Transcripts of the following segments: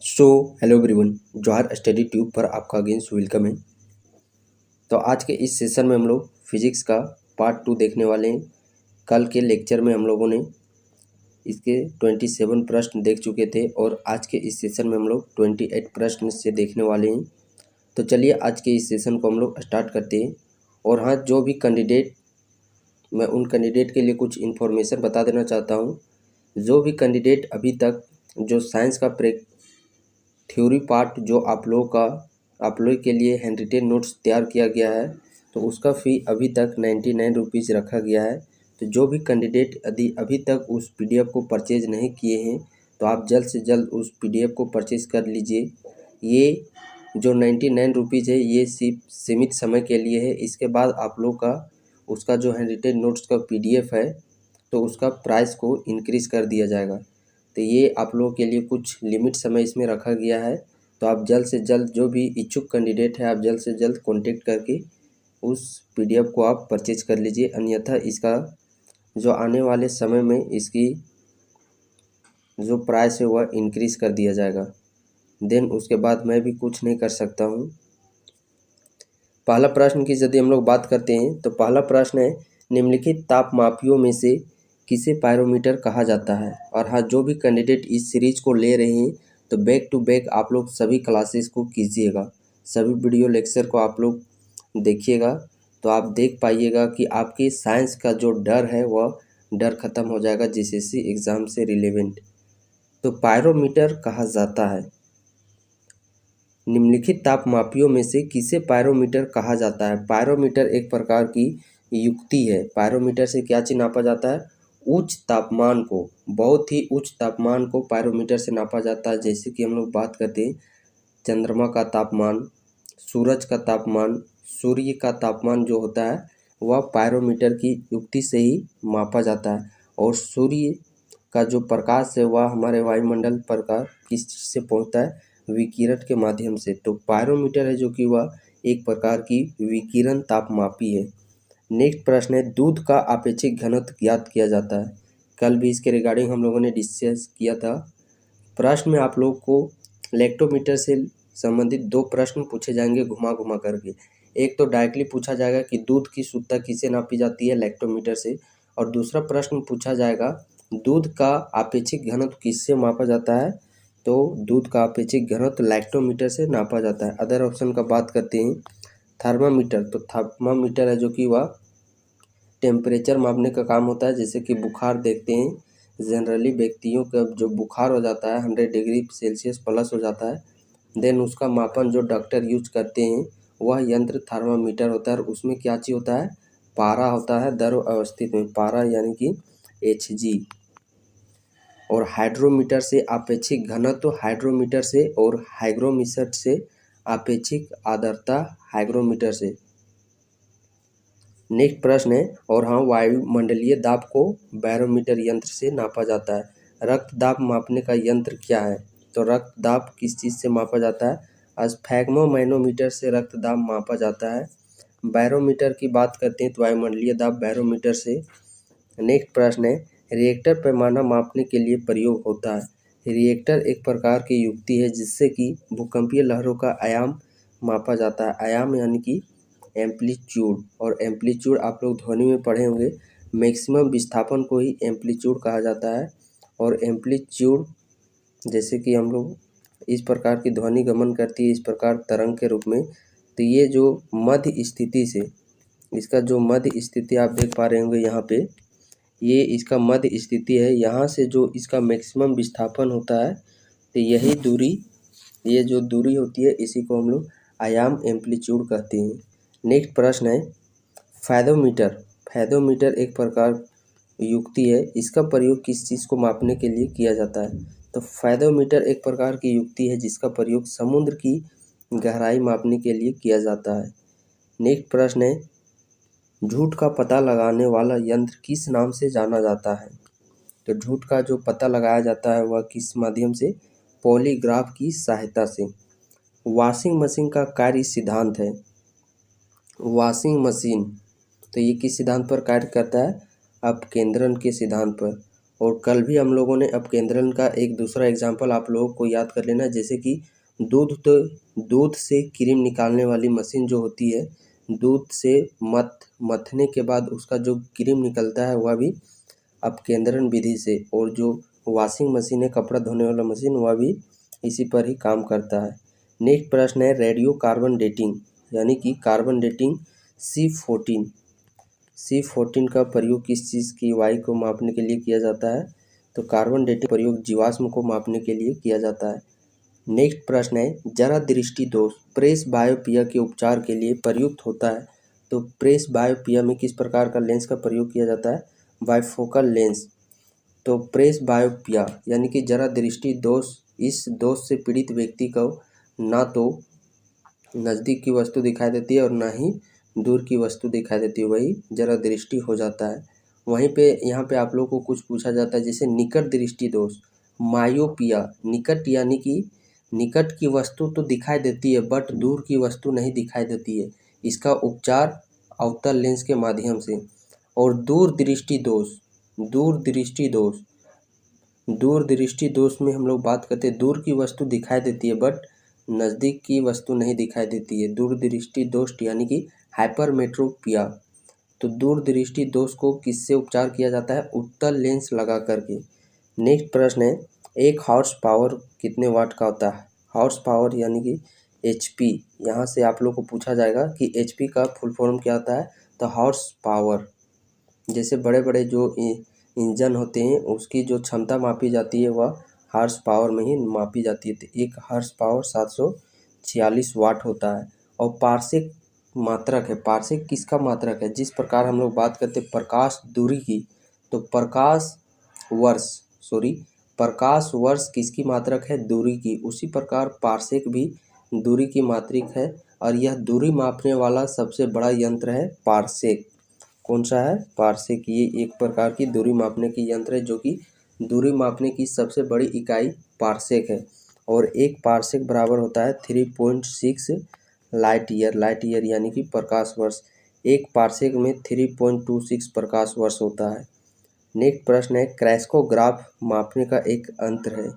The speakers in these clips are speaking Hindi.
सो हेलो एवरीवन, जौहर स्टडी ट्यूब पर आपका अगेन वेलकम है। तो आज के इस सेशन में हम लोग फिजिक्स का पार्ट 2 देखने वाले हैं। कल के लेक्चर में हम लोगों ने इसके 27 प्रश्न देख चुके थे और आज के इस सेशन में हम लोग 28 प्रश्न से देखने वाले हैं। तो चलिए आज के इस सेशन को हम लोग स्टार्ट करते हैं। और हाँ, जो भी कैंडिडेट, मैं उन कैंडिडेट के लिए कुछ इन्फॉर्मेशन बता देना चाहता हूँ। जो भी कैंडिडेट अभी तक जो साइंस का थ्योरी पार्ट जो आप लोग के लिए हैंडरिटेन नोट्स तैयार किया गया है, तो उसका फ़ी अभी तक 99 रुपीज़ रखा गया है। तो जो भी कैंडिडेट यदि अभी तक उस पीडीएफ को परचेज नहीं किए हैं, तो आप जल्द से जल्द उस पीडीएफ को परचेज कर लीजिए। ये जो 99 रुपीज़ है, ये सिर्फ सीमित समय के लिए है। इसके बाद आप लोग का उसका जो हैंडरिटेन नोट्स का पीडीएफ है, तो उसका प्राइस को इंक्रीज़ कर दिया जाएगा। तो ये आप लोगों के लिए कुछ लिमिट समय इसमें रखा गया है। तो आप जल्द से जल्द, जो भी इच्छुक कैंडिडेट है, आप जल्द से जल्द कांटेक्ट करके उस पीडीएफ को आप परचेज कर लीजिए। अन्यथा इसका जो आने वाले समय में इसकी जो प्राइस है वह इंक्रीज़ कर दिया जाएगा। देन उसके बाद मैं भी कुछ नहीं कर सकता हूँ। पहला प्रश्न की यदि हम लोग बात करते हैं, तो पहला प्रश्न है, निम्नलिखित तापमापियों में से किसे पायरोमीटर कहा जाता है। और हाँ, जो भी कैंडिडेट इस सीरीज को ले रहे हैं, तो बैक टू बैक आप लोग सभी क्लासेस को कीजिएगा, सभी वीडियो लेक्चर को आप लोग देखिएगा। तो आप देख पाइएगा कि आपके साइंस का जो डर है वह डर खत्म हो जाएगा जीसीसी एग्ज़ाम से रिलेवेंट। तो पायरोमीटर कहा जाता है, निम्नलिखित तापमापियों में से किसे पायरोमीटर कहा जाता है। पायरोमीटर एक प्रकार की युक्ति है। पायरोमीटर से क्या चीज़ नापा जाता है? उच्च तापमान को, बहुत ही उच्च तापमान को पायरोमीटर से नापा जाता है। जैसे कि हम लोग बात करते हैं चंद्रमा का तापमान, सूरज का तापमान, सूर्य का तापमान जो होता है वह पायरोमीटर की युक्ति से ही मापा जाता है। और सूर्य का जो प्रकाश है वह हमारे वायुमंडल पर का किस चीज़ से पहुँचता है? विकिरण के माध्यम से। तो पायरोमीटर है जो कि वह एक प्रकार की विकिरण तापमापी है। नेक्स्ट प्रश्न है, दूध का आपेक्षिक घनत्व ज्ञात किया जाता है। कल भी इसके रिगार्डिंग हम लोगों ने डिस्कस किया था। प्रश्न में आप लोग को लैक्टोमीटर से संबंधित दो प्रश्न पूछे जाएंगे घुमा घुमा करके। एक तो डायरेक्टली पूछा जाएगा कि दूध की शुद्धता किससे नापी जाती है? लैक्टोमीटर से। और दूसरा प्रश्न पूछा जाएगा, दूध का आपेक्षिक घनत्व किससे मापा जाता है? तो दूध का आपेक्षिक घनत्व लैक्टोमीटर से नापा जाता है। अदर ऑप्शन का बात करते हैं, थर्मामीटर। तो थर्मामीटर है जो कि वह टेम्परेचर मापने का काम होता है। जैसे कि बुखार देखते हैं, जनरली व्यक्तियों का जो बुखार हो जाता है 100 डिग्री सेल्सियस प्लस हो जाता है, देन उसका मापन जो डॉक्टर यूज करते हैं वह यंत्र थर्मामीटर होता है। और उसमें क्या चीज़ होता है? पारा होता है द्रव अवस्थित में, पारा यानी कि Hg। और हाइड्रोमीटर से आपेक्षिक घनत्व हाइड्रोमीटर से, और हाइग्रोमीटर से आपेक्षिक आर्द्रता हाइग्रोमीटर से। नेक्स्ट प्रश्न है, और हाँ, वायुमंडलीय दाब को बैरोमीटर यंत्र से नापा जाता है। रक्त दाब मापने का यंत्र क्या है? तो रक्त दाब किस चीज़ से मापा जाता है? स्फैग्मोमैनोमीटर से रक्त दाब मापा जाता है। बैरोमीटर की बात करते हैं तो वायुमंडलीय दाब बैरोमीटर से। नेक्स्ट प्रश्न है, रिएक्टर पैमाना मापने के लिए प्रयोग होता है। रिएक्टर एक प्रकार की युक्ति है जिससे कि भूकंपीय लहरों का आयाम मापा जाता है। आयाम यानी कि एम्पलीट्यूड। और एम्पलीट्यूड आप लोग ध्वनि में पढ़े होंगे, मैक्सिमम विस्थापन को ही एम्पलीट्यूड कहा जाता है। और एम्पलीट्यूड जैसे कि हम लोग इस प्रकार की ध्वनि गमन करती है, इस प्रकार तरंग के रूप में। तो ये जो मध्य स्थिति से, इसका जो मध्य स्थिति आप देख पा रहे होंगे यहाँ पे, ये इसका मध्य स्थिति है। यहाँ से जो इसका मैक्सिमम विस्थापन होता है, तो यही दूरी, ये जो दूरी होती है, इसी को हम लोग आयाम एम्पलीट्यूड कहते हैं। नेक्स्ट प्रश्न है, फैदोमीटर। फैदोमीटर एक प्रकार युक्ति है, इसका प्रयोग किस चीज़ को मापने के लिए किया जाता है? तो फैदोमीटर एक प्रकार की युक्ति है जिसका प्रयोग समुद्र की गहराई मापने के लिए किया जाता है। नेक्स्ट प्रश्न है, झूठ का पता लगाने वाला यंत्र किस नाम से जाना जाता है? तो झूठ का जो पता लगाया जाता है वह किस माध्यम से? पॉलीग्राफ की सहायता से। वॉशिंग मशीन का कार्य सिद्धांत है। वॉशिंग मशीन, तो ये किस सिद्धांत पर कार्य करता है? अपकेंद्रण के सिद्धांत पर। और कल भी हम लोगों ने अपकेंद्रन का एक दूसरा एग्जाम्पल आप लोगों को याद कर लेना, जैसे कि दूध से क्रीम निकालने वाली मशीन जो होती है, दूध से मथने के बाद उसका जो क्रीम निकलता है वह भी अपकेंद्रन विधि से, और जो वॉशिंग मशीन है, कपड़ा धोने वाला मशीन, वह भी इसी पर ही काम करता है। नेक्स्ट प्रश्न है रेडियो कार्बन डेटिंग, यानी कि कार्बन डेटिंग C14 का प्रयोग किस चीज़ की वायु को मापने के लिए किया जाता है? तो कार्बन डेटिंग प्रयोग जीवाश्म को मापने के लिए किया जाता है। नेक्स्ट प्रश्न है जरा दृष्टि दोष प्रेस बायोपिया के उपचार के लिए प्रयुक्त होता है। तो प्रेस बायोपिया में किस प्रकार का लेंस का प्रयोग किया जाता है? Bifocal lens. तो प्रेस बायोपिया यानी कि जरा दृष्टि दोष, इस दोष से पीड़ित व्यक्ति को ना तो नज़दीक की वस्तु दिखाई देती है और ना ही दूर की वस्तु दिखाई देती है, वही जरा दृष्टि हो जाता है। वहीं पे यहाँ पे आप लोग को कुछ पूछा जाता है, जैसे निकट दृष्टि दोष मायोपिया, निकट यानी कि निकट की वस्तु तो दिखाई देती है बट दूर की वस्तु नहीं दिखाई देती है, इसका उपचार अवतल लेंस के माध्यम से। और दूर दृष्टि दोष में हम लोग बात करते हैं, दूर की वस्तु दिखाई देती है बट नज़दीक की वस्तु नहीं दिखाई देती है, दूर दृष्टि दोष यानी कि हाइपरमेट्रोपिया। तो दूर दृष्टि दोष को किससे उपचार किया जाता है? उत्तल लेंस लगा करके। नेक्स्ट प्रश्न है एक हॉर्स पावर कितने वाट का होता है? हॉर्स पावर यानी कि HP, यहाँ से आप लोग को पूछा जाएगा कि HP का फुल फॉर्म क्या होता है? तो हॉर्स पावर, जैसे बड़े बड़े जो इंजन होते हैं उसकी जो क्षमता मापी जाती है वह हॉर्स पावर में ही मापी जाती है। तो एक हॉर्स पावर 746 वाट होता है। और पार्सेक मात्रक है, पार्सेक किसका मात्रक है? जिस प्रकार हम लोग बात करते हैं प्रकाश दूरी की, तो प्रकाश वर्ष किसकी मात्रक है? दूरी की। उसी प्रकार पार्सेक भी दूरी की मात्रक है, और यह दूरी मापने वाला सबसे बड़ा यंत्र है पार्सेक। कौन सा है? पार्सेक। ये एक प्रकार की दूरी मापने की यंत्र है, जो कि दूरी मापने की सबसे बड़ी इकाई पार्सेक है। और एक पार्सेक बराबर होता है 3.6 लाइट ईयर यानी कि प्रकाश वर्ष। एक पार्सेक में 3.26 प्रकाश वर्ष होता है। नेक्स्ट प्रश्न है क्रेस्कोग्राफ मापने का एक यंत्र है।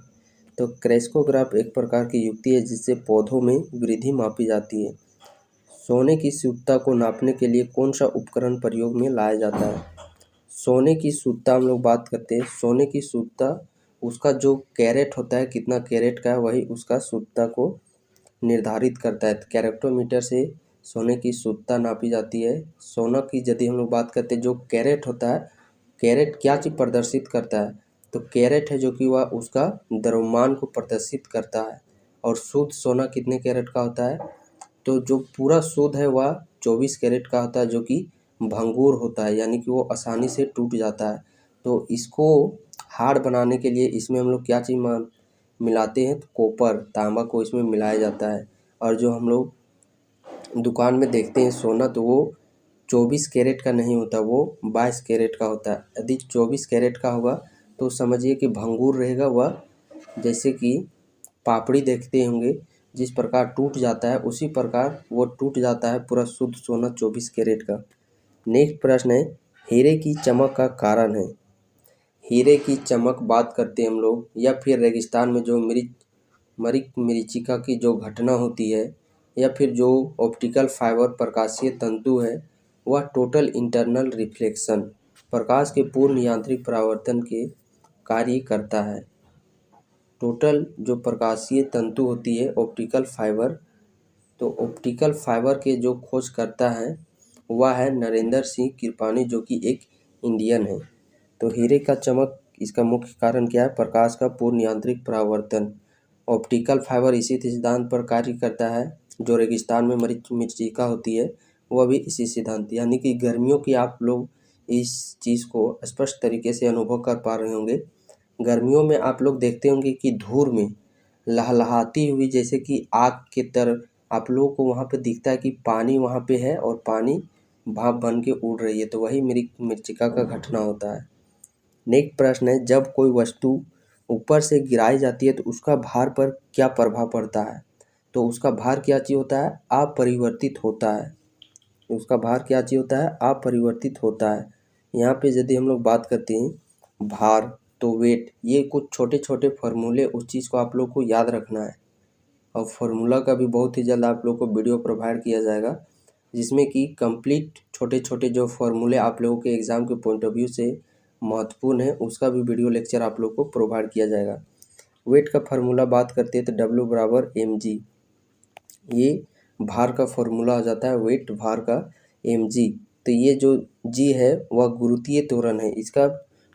तो क्रेस्कोग्राफ एक प्रकार की युक्ति है जिससे पौधों में वृद्धि मापी जाती है। सोने की शुद्धता को नापने के लिए कौन सा उपकरण प्रयोग में लाया जाता है? सोने की शुद्धता हम लोग बात करते हैं, सोने की शुद्धता उसका जो कैरेट होता है, कितना कैरेट का है, वही उसका शुद्धता को निर्धारित करता है। कैरेक्टोमीटर से सोने की शुद्धता नापी जाती है। सोना की यदि हम लोग बात करते हैं, जो कैरेट होता है, कैरेट क्या चीज़ प्रदर्शित करता है? तो कैरेट है जो कि वह उसका द्रव्यमान को प्रदर्शित करता है। और शुद्ध सोना कितने कैरेट का होता है? तो जो पूरा शुद्ध है वह 24 कैरेट का होता है, जो कि भंगुर होता है, यानी कि वो आसानी से टूट जाता है। तो इसको हार्ड बनाने के लिए इसमें हम लोग क्या चीज़ मिलाते हैं? तो कॉपर, तांबा को इसमें मिलाया जाता है। और जो हम लोग दुकान में देखते हैं सोना, तो वो 24 कैरेट का नहीं होता, वो 22 कैरेट का होता है। यदि 24 कैरेट का होगा तो समझिए कि भंगुर रहेगा वह, जैसे कि पापड़ी देखते होंगे जिस प्रकार टूट जाता है, उसी प्रकार वो टूट जाता है पूरा शुद्ध सोना 24 कैरेट का। नेक्स्ट प्रश्न है हीरे की चमक का कारण है। हीरे की चमक बात करते हैं हम लोग, या फिर रेगिस्तान में जो मरीचिका की जो घटना होती है, या फिर जो ऑप्टिकल फाइबर प्रकाशीय तंतु है, वह टोटल इंटरनल रिफ्लेक्शन प्रकाश के पूर्ण यांत्रिक परावर्तन के कार्य करता है। टोटल जो प्रकाशीय तंतु होती है ऑप्टिकल फाइबर, तो ऑप्टिकल फाइबर के जो खोज करता है वह है नरेंद्र सिंह कृपानी, जो कि एक इंडियन है। तो हीरे का चमक इसका मुख्य कारण क्या है? प्रकाश का पूर्ण यांत्रिक परावर्तन। ऑप्टिकल फाइबर इसी सिद्धांत पर कार्य करता है। जो रेगिस्तान में मरीचिका होती है वह भी इसी सिद्धांत, यानी कि गर्मियों की आप लोग इस चीज़ को स्पष्ट तरीके से अनुभव कर पा रहे होंगे। गर्मियों में आप लोग देखते होंगे कि धूल में लहलहाती हुई जैसे कि आग के तरह आप लोगों को वहाँ पे दिखता है कि पानी वहाँ पे है और पानी भाप बन के उड़ रही है, तो वही मरीचिका का घटना होता है। नेक्स्ट प्रश्न है जब कोई वस्तु ऊपर से गिराई जाती है तो उसका भार पर क्या प्रभाव पड़ता है? तो उसका भार क्या चीज़ होता है? अपरिवर्तित होता है। उसका भार क्या चीज़ होता है? अपरिवर्तित होता है। यहाँ पे यदि हम लोग बात करते हैं भार, तो वेट, ये कुछ छोटे छोटे फार्मूले, उस चीज़ को आप लोग को याद रखना है। और फार्मूला का भी बहुत ही जल्द आप लोग को वीडियो प्रोवाइड किया जाएगा, जिसमें कि कंप्लीट छोटे छोटे जो फार्मूले आप लोगों के एग्ज़ाम के पॉइंट ऑफ व्यू से महत्वपूर्ण है, उसका भी वीडियो लेक्चर आप लोग को प्रोवाइड किया जाएगा। वेट का फार्मूला बात करते हैं तो W = mg, ये भार का फार्मूला हो जाता है, वेट भार का mg। तो ये जो g है वह गुरुत्वीय त्वरण है, इसका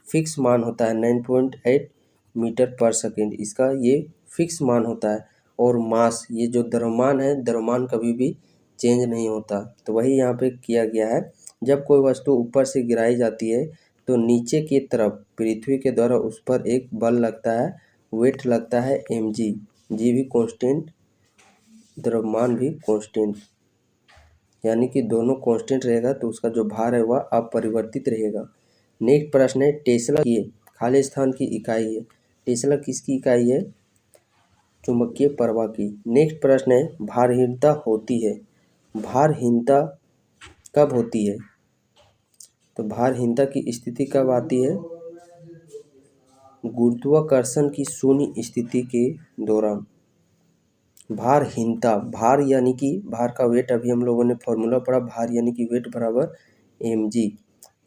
फिक्स मान होता है 9.8 मीटर पर सेकेंड, इसका ये फिक्स मान होता है। और मास, ये जो द्रव्यमान है, द्रव्यमान कभी भी चेंज नहीं होता। तो वही यहाँ पे किया गया है, जब कोई वस्तु ऊपर से गिराई जाती है तो नीचे की तरफ पृथ्वी के द्वारा उस पर एक बल लगता है, वेट लगता है mg। जी भी कांस्टेंट, द्रव्यमान भी कांस्टेंट, यानी कि दोनों कांस्टेंट रहेगा तो उसका जो भार है वह अपरिवर्तित रहेगा। नेक्स्ट प्रश्न है, टेस्ला ये खाली स्थान की इकाई है। टेस्ला किसकी इकाई है? चुंबकीय प्रवाह की। नेक्स्ट प्रश्न है, भारहीनता होती है। भारहीनता कब होती है? तो भारहीनता की स्थिति कब आती है? गुरुत्वाकर्षण की शून्य स्थिति के दौरान। भारहीनता, भार यानी कि भार का वेट, अभी हम लोगों ने फॉर्मूला पढ़ा, भार यानी कि वेट बराबर mg।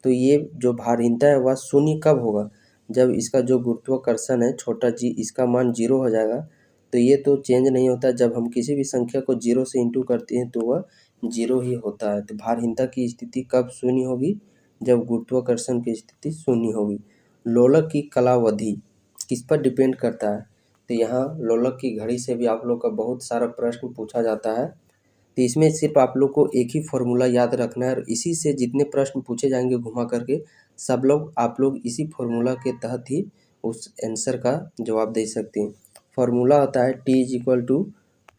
तो ये जो भारहीनता है वह शून्य कब होगा? जब इसका जो गुरुत्वाकर्षण है छोटा g, इसका मान 0 हो जाएगा। तो ये तो चेंज नहीं होता, जब हम किसी भी संख्या को 0 से इंटू करते हैं तो वह 0 ही होता है। तो भारहीनता की स्थिति कब शून्य होगी? जब गुरुत्वाकर्षण की स्थिति शून्य होगी। लोलक की कालावधि किस पर डिपेंड करता है? तो यहाँ लोलक की घड़ी से भी आप लोग का बहुत सारा प्रश्न पूछा जाता है। तो इसमें सिर्फ आप लोग को एक ही फॉर्मूला याद रखना है और इसी से जितने प्रश्न पूछे जाएंगे घुमा करके, सब लोग आप लोग इसी फॉर्मूला के तहत ही उस आंसर का जवाब दे सकते हैं। फॉर्मूला होता है T =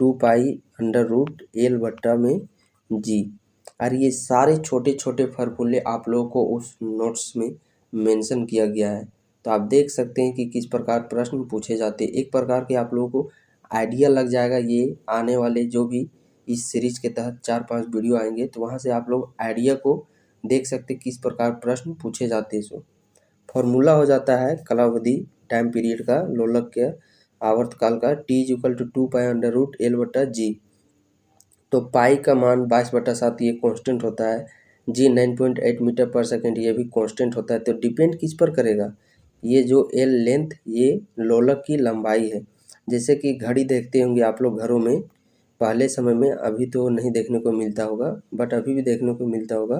2π√L/g। और ये सारे छोटे छोटे फार्मूले आप लोगों को उस नोट्स में मेंशन किया गया है। तो आप देख सकते हैं कि किस प्रकार प्रश्न पूछे जाते हैं। एक प्रकार के आप लोगों को आइडिया लग जाएगा, ये आने वाले जो भी इस सीरीज के तहत 4-5 वीडियो आएंगे तो वहाँ से आप लोग आइडिया को देख सकते हैं किस प्रकार प्रश्न पूछे जाते हैं। सो फॉर्मूला हो जाता है कालावधि, टाइम पीरियड का, लोलक के आवर्तकाल का, T = 2π√L/g। तो पाई का मान 22/7 ये कांस्टेंट होता है, जी 9.8 मीटर पर सेकेंड ये भी कांस्टेंट होता है। तो डिपेंड किस पर करेगा? ये जो एल लेंथ, ये लोलक की लंबाई है। जैसे कि घड़ी देखते होंगे आप लोग घरों में, पहले समय में, अभी तो नहीं देखने को मिलता होगा बट अभी भी देखने को मिलता होगा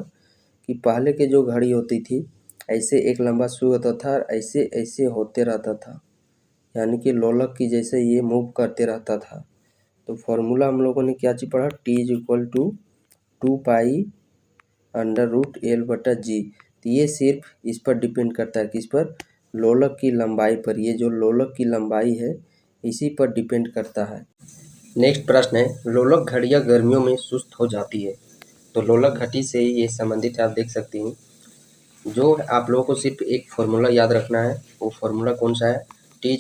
कि पहले के जो घड़ी होती थी, ऐसे एक लंबा सुई होता था और ऐसे ऐसे होते रहता था, यानी कि लोलक की जैसे ये मूव करते रहता था। तो फॉर्मूला हम लोगों ने क्या चीज़ पढ़ा? T = 2π√L/g। तो ये सिर्फ इस पर डिपेंड करता है, किस पर? लोलक की लंबाई पर। ये जो लोलक की लंबाई है इसी पर डिपेंड करता है। नेक्स्ट प्रश्न है, लोलक घड़ियाँ गर्मियों में सुस्त हो जाती है। तो लोलक घड़ी से ये संबंधित आप देख सकते हैं। जो आप लोगों को सिर्फ एक फॉर्मूला याद रखना है, वो फॉर्मूला कौन सा है? T =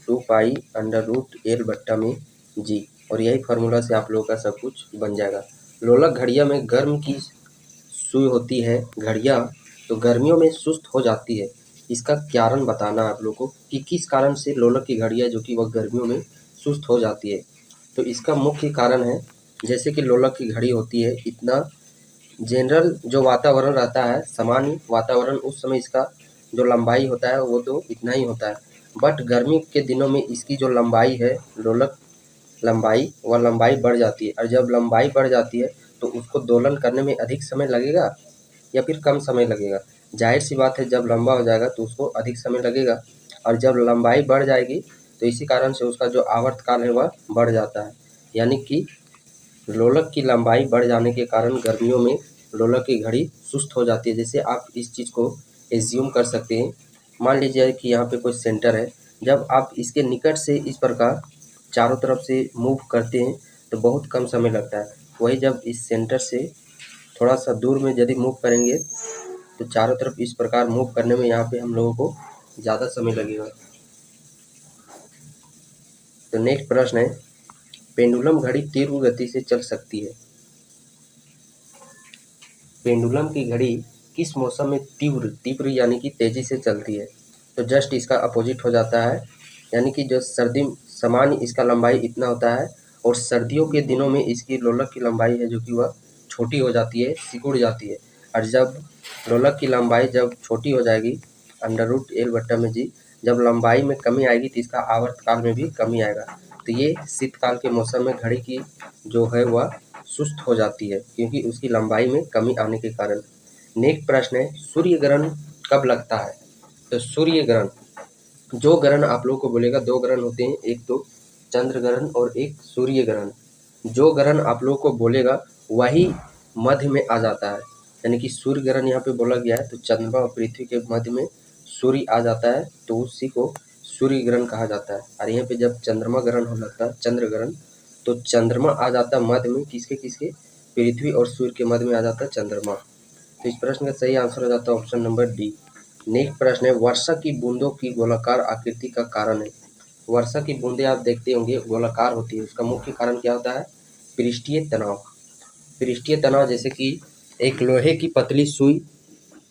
2π√L/g। और यही फार्मूला से आप लोगों का सब कुछ बन जाएगा। लोलक घड़ियाँ में गर्म की सुई होती है घड़ियाँ, तो गर्मियों में सुस्त हो जाती है। इसका कारण बताना आप लोग को कि किस कारण से लोलक की घड़ियाँ जो कि वह गर्मियों में सुस्त हो जाती है। तो इसका मुख्य कारण है, जैसे कि लोलक की घड़ी होती है, इतना जनरल जो वातावरण रहता है, सामान्य वातावरण, उस समय इसका जो लंबाई होता है वो तो इतना ही होता है। बट गर्मी के दिनों में इसकी जो लंबाई है, लोलक लंबाई, वह लंबाई बढ़ जाती है। और जब लंबाई बढ़ जाती है तो उसको दोलन करने में अधिक समय लगेगा या फिर कम समय लगेगा? जाहिर सी बात है, जब लंबा हो जाएगा तो उसको अधिक समय लगेगा। और जब लंबाई बढ़ जाएगी तो इसी कारण से उसका जो आवर्तकाल है वह बढ़ जाता है। यानी कि लोलक की लंबाई बढ़ जाने के कारण गर्मियों में लोलक की घड़ी सुस्त हो जाती है। जैसे आप इस चीज़ को एज्यूम कर सकते हैं, मान लीजिए कि यहाँ पे कोई सेंटर है, जब आप इसके निकट से इस प्रकार चारों तरफ से मूव करते हैं तो बहुत कम समय लगता है। वही जब इस सेंटर से थोड़ा सा दूर में यदि मूव करेंगे तो चारों तरफ इस प्रकार मूव करने में यहाँ पे हम लोगों को ज़्यादा समय लगेगा। तो नेक्स्ट प्रश्न है, पेंडुलम घड़ी तीव्र गति से चल सकती है। पेंडुलम की घड़ी किस मौसम में तीव्र यानी कि तेजी से चलती है? तो जस्ट इसका अपोजिट हो जाता है, यानी कि जो सर्दी सामान्य इसका लंबाई इतना होता है और सर्दियों के दिनों में इसकी लोलक की लंबाई है जो कि वह छोटी हो जाती है, सिकुड़ जाती है। और जब लोलक की लंबाई जब छोटी हो जाएगी √L/g, जब लंबाई में कमी आएगी तो इसका आवर्तकाल में भी कमी आएगा। तो ये शीतकाल के मौसम में घड़ी की जो है वह सुस्त हो जाती है क्योंकि उसकी लंबाई में कमी आने के कारण। नेक्स्ट प्रश्न है, सूर्य ग्रहण कब लगता है? तो सूर्य ग्रहण, जो ग्रहण आप लोगों को बोलेगा, दो ग्रहण होते हैं, एक तो चंद्र ग्रहण और एक सूर्य ग्रहण। जो ग्रहण आप लोगों को बोलेगा वही मध्य में आ जाता है, यानी कि सूर्य ग्रहण यहाँ पे बोला गया है तो चंद्रमा और पृथ्वी के मध्य में सूर्य आ जाता है तो उसी को सूर्य ग्रहण कहा जाता है। और यहाँ पे जब चंद्रमा ग्रहण हो जाता है, चंद्र ग्रहण, तो चंद्रमा आ जाता है मध्य में, किसके किसके, पृथ्वी और सूर्य के मध्य में आ जाता है चंद्रमा। तो इस प्रश्न का सही आंसर हो जाता है ऑप्शन नंबर डी। नेक्स्ट प्रश्न है, वर्षा की बूंदों की गोलाकार आकृति का कारण है। वर्षा की बूंदें आप देखते होंगे गोलाकार होती है, उसका मुख्य कारण क्या होता है? पृष्ठीय तनाव। पृष्ठीय तनाव, जैसे कि एक लोहे की पतली सुई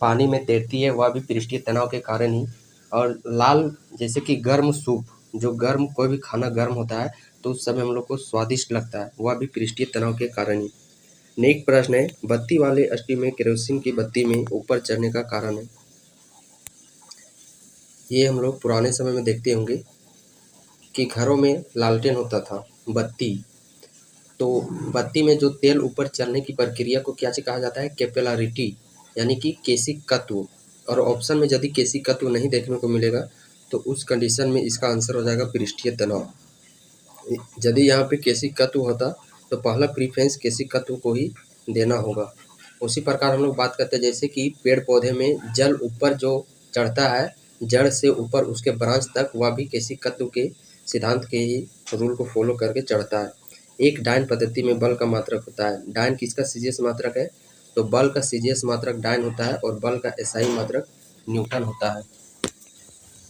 पानी में तैरती है, वह भी पृष्ठीय तनाव के कारण ही। और लाल, जैसे कि गर्म सूप, जो गर्म कोई भी खाना गर्म होता है तो उस समय हम लोग को स्वादिष्ट लगता है, वह भी पृष्ठीय तनाव के कारण ही। नेक्स्ट प्रश्न है, बत्ती वाले स्टीम में केरोसिन की बत्ती में ऊपर चढ़ने का कारण है। ये हम लोग पुराने समय में देखते होंगे कि घरों में लालटेन होता था, बत्ती, तो बत्ती में जो तेल ऊपर चढ़ने की प्रक्रिया को क्या से कहा जाता है? कैपिलरिटी, यानी कि केशिकत्व। और ऑप्शन में यदि केशिकत्व नहीं देखने को मिलेगा तो उस कंडीशन में इसका आंसर हो जाएगा पृष्ठीय तनाव। यदि यहाँ पे केशिकत्व होता तो पहला प्रीफरेंस केशिकत्व को ही देना होगा। उसी प्रकार हम लोग बात करते हैं जैसे कि पेड़ पौधे में जल ऊपर जो चढ़ता है जड़ से ऊपर उसके ब्रांच तक, वह भी केशिकत्व के सिद्धांत के ही रूल को फॉलो करके चढ़ता है। एक डायन पद्धति में बल का मात्रक होता है। डायन किसका सीजीएस मात्रक है? तो बल का सीजीएस मात्रक डायन होता है और बल का एसआई मात्रक न्यूटन होता है।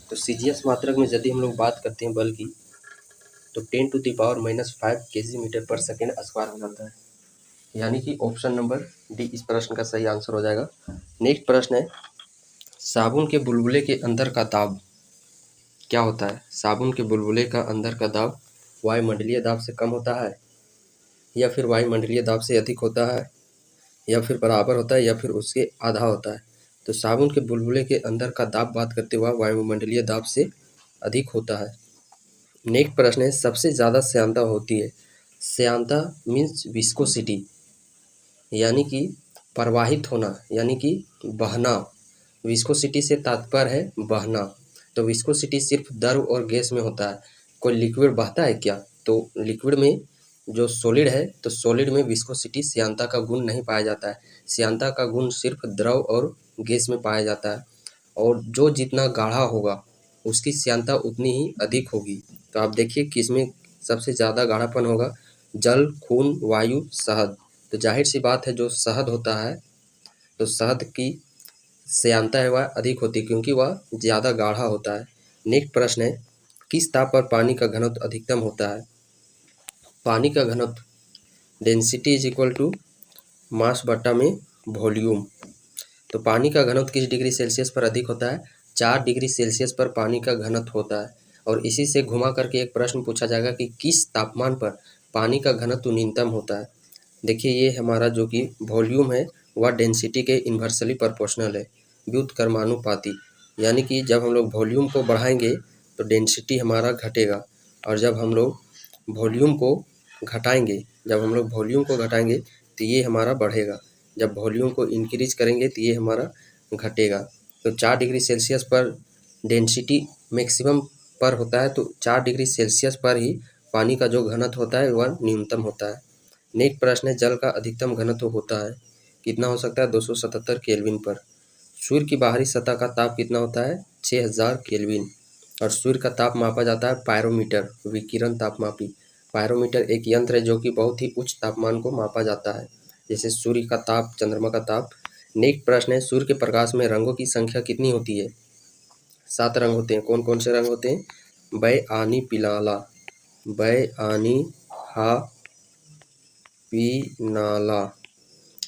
तो सीजीएस मात्रक में यदि हम लोग बात करते हैं बल की, तो 10⁻⁻5 kg/s² हो जाता है, यानी कि ऑप्शन नंबर डी इस प्रश्न का सही आंसर हो जाएगा। नेक्स्ट प्रश्न है, साबुन के बुलबुले के अंदर का दाब क्या होता है? साबुन के बुलबुले का अंदर का दाब वायुमंडलीय दाब से कम होता है, या फिर वायुमंडलीय दाब से अधिक होता है, या फिर बराबर होता है, या फिर उसके आधा होता है। तो साबुन के बुलबुले के अंदर का दाब बात करते हुए वायुमंडलीय दाब से अधिक होता है। नेक्स्ट प्रश्न है, सबसे ज़्यादा श्यानता होती है। श्यानता मीन्स विस्कोसिटी, यानी कि प्रवाहित होना, यानी कि बहना। विस्कोसिटी से तात्पर्य है बहना। तो विस्कोसिटी सिर्फ द्रव और गैस में होता है। कोई लिक्विड बहता है क्या? तो लिक्विड में जो सॉलिड है, तो सॉलिड में विस्कोसिटी श्यानता का गुण नहीं पाया जाता है। श्यानता का गुण सिर्फ द्रव और गैस में पाया जाता है, और जो जितना गाढ़ा होगा उसकी श्यानता उतनी ही अधिक होगी। तो आप देखिए किसमें सबसे ज़्यादा गाढ़ापन होगा? जल, खून, वायु, शहद। तो जाहिर सी बात है जो शहद होता है तो शहद की श्यानता है वह अधिक होती है क्योंकि वह ज़्यादा गाढ़ा होता है। नेक्स्ट प्रश्न है, किस ताप पर पानी का घनत्व अधिकतम होता है? पानी का घनत्व density is equal to mass बटा में वॉल्यूम। तो पानी का घनत्व किस डिग्री सेल्सियस पर अधिक होता है? 4 डिग्री सेल्सियस पर पानी का घनत्व होता है। और इसी से घुमा करके एक प्रश्न पूछा जाएगा कि किस तापमान पर पानी का घनत्व न्यूनतम होता है। देखिए ये हमारा जो कि वॉल्यूम है वह डेंसिटी के इन्वर्सली प्रोपोर्शनल है, व्युत्क्रमानुपाती। यानी कि जब हम लोग वॉल्यूम को बढ़ाएंगे तो डेंसिटी हमारा घटेगा, और जब हम लोग वॉल्यूम को घटाएंगे तो ये हमारा बढ़ेगा। जब वॉल्यूम को इंक्रीज करेंगे तो ये हमारा घटेगा। तो 4 डिग्री सेल्सियस पर डेंसिटी मैक्सिमम पर होता है, तो 4 डिग्री सेल्सियस पर ही पानी का जो घनत्व होता है वह न्यूनतम होता है। नेक्स्ट प्रश्न है, जल का अधिकतम घनत्व होता है कितना हो सकता है? 277 केल्विन पर। सूर्य की बाहरी सतह का ताप कितना होता है? 6000 केल्विन। और सूर्य का ताप मापा जाता है पायरोमीटर, विकिरण तापमापी। पायरोमीटर एक यंत्र है जो कि बहुत ही उच्च तापमान को मापा जाता है, जैसे सूर्य का ताप, चंद्रमा का ताप। नेक्स्ट प्रश्न है, सूर्य के प्रकाश में रंगों की संख्या कितनी होती है? 7 रंग होते हैं। कौन कौन से रंग होते हैं? बै, आनी, पिलाला। बै, आनी, हा, पीनाला।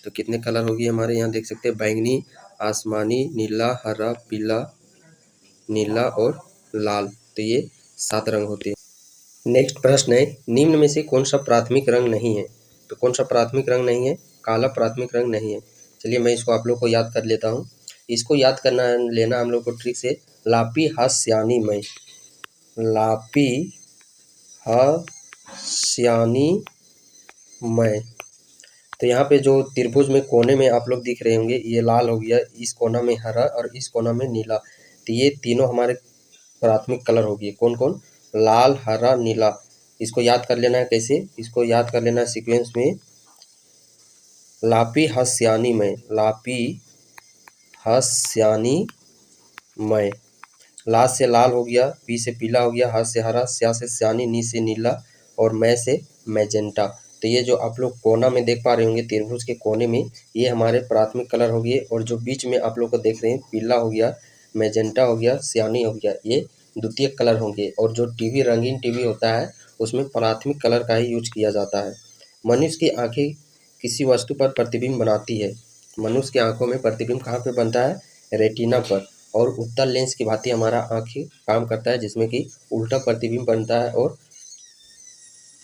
तो कितने कलर होगी हमारे यहाँ देख सकते हैं? बैंगनी, आसमानी, नीला, हरा, पीला, नीला और लाल। तो ये 7 रंग होते हैं। नेक्स्ट प्रश्न है, निम्न में से कौन सा प्राथमिक रंग नहीं है? तो कौन सा प्राथमिक रंग नहीं है? काला प्राथमिक रंग नहीं है। चलिए मैं इसको आप लोग को याद कर लेता हूँ। इसको याद करना लेना हम लोग को ट्रिक से, लापी हास्यानी मय, लापी हास्यानी मय। तो यहाँ पे जो त्रिभुज में कोने में आप लोग दिख रहे होंगे, ये लाल हो गया, इस कोना में हरा और इस कोना में नीला। तो ये तीनों हमारे प्राथमिक कलर हो गए। कौन कौन? लाल, हरा, नीला। इसको याद कर लेना है कैसे? इसको याद कर लेना है सीक्वेंस में, लापी हास्यानी मय, लापी हास्यानी मय। ला से लाल हो गया, पी से पीला हो गया, हा से हरा, स्या से स्यानी, नी से नीला और मै से मैजेंटा। तो ये जो आप लोग कोना में देख पा रहे होंगे, त्रिभुज के कोने में, ये हमारे प्राथमिक कलर हो गए। और जो बीच में आप लोग को देख रहे हैं, पीला हो गया, मैजेंटा हो गया, स्यानी हो गया, ये द्वितीयक कलर होंगे। और जो टीवी, रंगीन टीवी होता है, उसमें प्राथमिक कलर का ही यूज किया जाता है। मनुष्य की आंखें किसी वस्तु पर प्रतिबिंब बनाती है। मनुष्य की आंखों में प्रतिबिंब कहाँ पे बनता है? रेटिना पर। और उत्तल लेंस की भांति हमारा आँखें काम करता है, जिसमें कि उल्टा प्रतिबिंब बनता है। और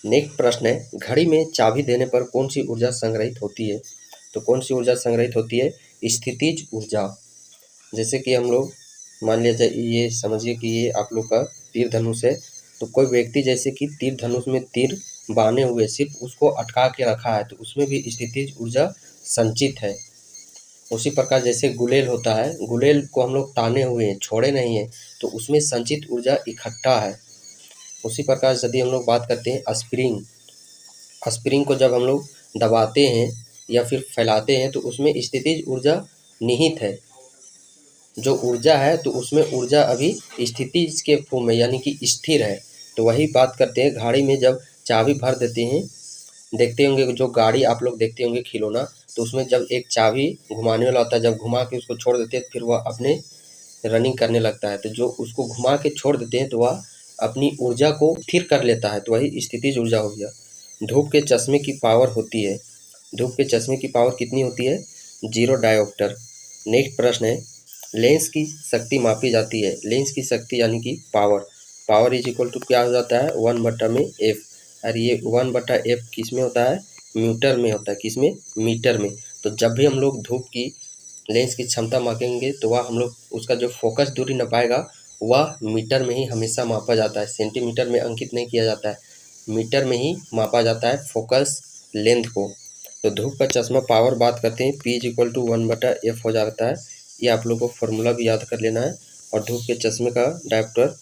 नेक्स्ट प्रश्न है, घड़ी में चाबी देने पर कौन सी ऊर्जा संग्रहित होती है? तो कौन सी ऊर्जा संग्रहित होती है? स्थितिज ऊर्जा। जैसे कि हम लोग मान लिया जाए, ये समझिए कि ये आप लोग का तीर धनुष है। तो कोई व्यक्ति जैसे कि तीर धनुष में तीर बाने हुए, सिर्फ उसको अटका के रखा है, तो उसमें भी स्थितिज ऊर्जा संचित है। उसी प्रकार जैसे गुलेल होता है, गुलेल को हम लोग ताने हुए हैं, छोड़े नहीं हैं, तो उसमें संचित ऊर्जा इकट्ठा है। उसी प्रकार यदि हम लोग बात करते हैं स्प्रिंग, स्प्रिंग को जब हम लोग दबाते हैं या फिर फैलाते हैं, तो उसमें स्थितिज ऊर्जा निहित है। जो ऊर्जा है, तो उसमें ऊर्जा अभी स्थितिज के फॉर्म में, यानी कि स्थिर है। तो वही बात करते हैं, गाड़ी में जब चाबी भर देते हैं, देखते होंगे जो गाड़ी आप लोग देखते होंगे खिलौना, तो उसमें जब एक चाबी घुमाने वाला होता है, जब घुमा के उसको छोड़ देते हैं, फिर वह अपने रनिंग करने लगता है। तो जो उसको घुमा के छोड़ देते हैं, तो वह अपनी ऊर्जा को स्थिर कर लेता है। तो वही स्थितिज ऊर्जा हो गया। धूप के चश्मे की पावर होती है, धूप के चश्मे की पावर कितनी होती है? 0 डायोप्टर। नेक्स्ट प्रश्न है, लेंस की शक्ति मापी जाती है। लेंस की शक्ति यानी कि power, power is equal to क्या हो जाता है? 1/f। और ये 1/f किस में होता है? मीटर में होता है। किस में? मीटर में। तो जब भी हम लोग धूप की लेंस की क्षमता मापेंगे, तो वह हम लोग उसका जो फोकस दूरी नापाएगा, वह मीटर में ही हमेशा मापा जाता है। सेंटीमीटर में अंकित नहीं किया जाता है, मीटर में ही मापा जाता है फोकस लेंथ को। तो धूप का चश्मा पावर बात करते हैं, P = 1/f हो जाता है। ये आप लोग को फॉर्मूला भी याद कर लेना है। और धूप के चश्मे का डायोप्टर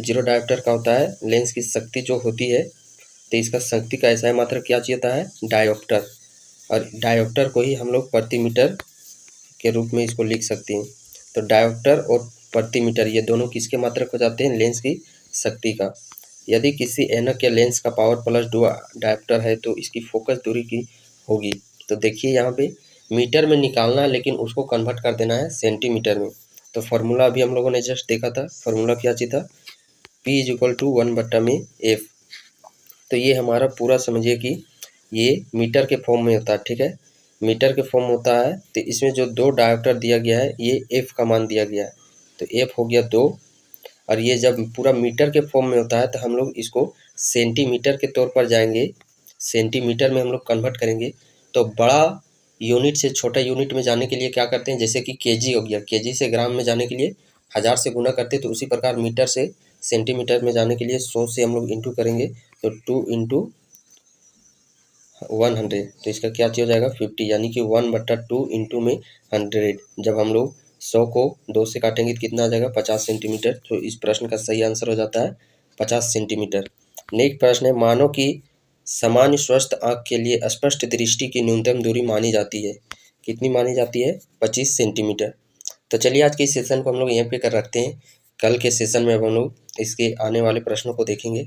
0 डायोप्टर का होता है। लेंस की शक्ति जो होती है, तो इसका शक्ति का ऐसा मात्रक क्या चाहिए है? डायोप्टर। और डायोप्टर को ही हम लोग प्रति मीटर के रूप में इसको लिख सकते हैं। तो डायोप्टर और प्रति मीटर, ये दोनों किसके मात्रक हो जाते हैं? लेंस की शक्ति का। यदि किसी ऐनक या लेंस का पावर प्लस डायोप्टर है, तो इसकी फोकस दूरी की होगी। तो देखिए यहाँ पे मीटर में निकालना है, लेकिन उसको कन्वर्ट कर देना है सेंटीमीटर में। तो फार्मूला अभी हम लोगों ने जस्ट देखा था, फार्मूला क्या चाहिए था? P = 1/f। तो ये हमारा पूरा समझिए कि ये मीटर के फॉर्म में होता है, ठीक है, मीटर के फॉर्म होता है। तो इसमें जो 2 डायोप्टर दिया गया है, ये f का मान दिया गया है, तो f हो गया 2। और ये जब पूरा मीटर के फॉर्म में होता है, तो हम लोग इसको सेंटीमीटर के तौर पर जाएंगे, सेंटीमीटर में हम लोग कन्वर्ट करेंगे। तो बड़ा यूनिट से छोटा यूनिट में जाने के लिए क्या करते हैं? जैसे कि केजी हो गया, केजी से ग्राम में जाने के लिए 1000 से गुना करते हैं। तो उसी प्रकार मीटर से सेंटीमीटर में जाने के लिए 100 से हम लोग इंटू करेंगे, तो 2 × 100। तो इसका क्या हो जाएगा? 50, यानी कि 1/2 इंटू में 100। जब हम लोग 100 को 2 से काटेंगे तो कितना आ जाएगा? 50 सेंटीमीटर। तो इस प्रश्न का सही आंसर हो जाता है 50 सेंटीमीटर। नेक्स्ट प्रश्न है, मानव की सामान्य स्वस्थ आँख के लिए स्पष्ट दृष्टि की न्यूनतम दूरी मानी जाती है। कितनी मानी जाती है? 25 सेंटीमीटर। तो चलिए आज के इस सेशन को हम लोग यहीं पे कर रखते हैं। कल के सेशन में अब हम लोग इसके आने वाले प्रश्नों को देखेंगे।